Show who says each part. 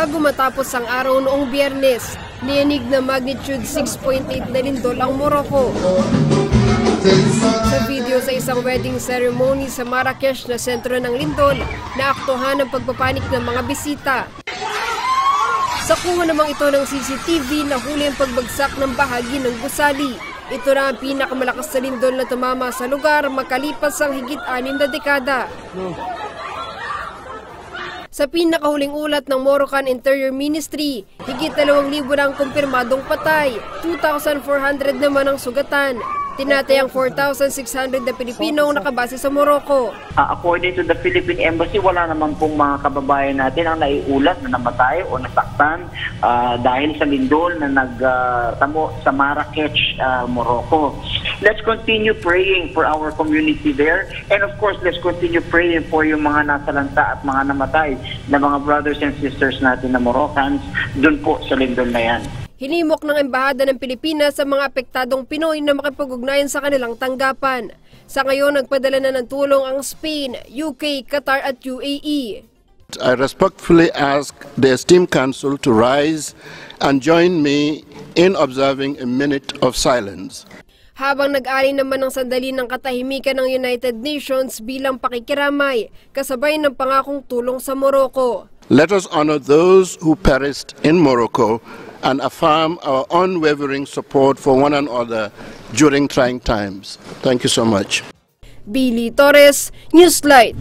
Speaker 1: Bago matapos ang araw noong Biyernes, niyanig na magnitude 6.8 na lindol ang Morocco. Sa video sa isang wedding ceremony sa Marrakesh na sentro ng lindol, naaktuhan ang pagpapanik ng mga bisita. Sa kuha namang ito ng CCTV, nahuli ang pagbagsak ng bahagi ng gusali. Ito na ang pinakamalakas na lindol na tumama sa lugar makalipas ang higit 6 na dekada. Sa pinakahuling ulat ng Moroccan Interior Ministry, higit 2,000 na ang kumpirmadong patay, 2,400 naman ang sugatan. Tinatayang 4,600 na Pilipino ang nakabase sa Morocco.
Speaker 2: According to the Philippine Embassy, wala naman pong mga kababayan natin ang naiulat na namatay o nasaktan dahil sa lindol na nagtamo sa Marrakech, Morocco. Let's continue praying for our community there, and of course, let's continue praying for yung mga nasalanta at mga namatay na mga brothers and sisters natin na Moroccans dun po sa lindol na yan.
Speaker 1: Hinimok ng Embahada ng Pilipinas sa mga apektadong Pinoy na makipag-ugnayan sa kanilang tanggapan. Sa ngayon, nagpadala na ng tulong ang Spain, UK, Qatar at UAE.
Speaker 3: I respectfully ask the esteemed council to rise and join me in observing a minute of silence.
Speaker 1: Habang nag-alay naman ng sandali ng katahimikan ng United Nations bilang pakikiramay, kasabay ng pangakong tulong sa Morocco.
Speaker 3: Let us honor those who perished in Morocco and affirm our unwavering support for one another during trying times. Thank you so much.
Speaker 1: Billy Torres, Newslight.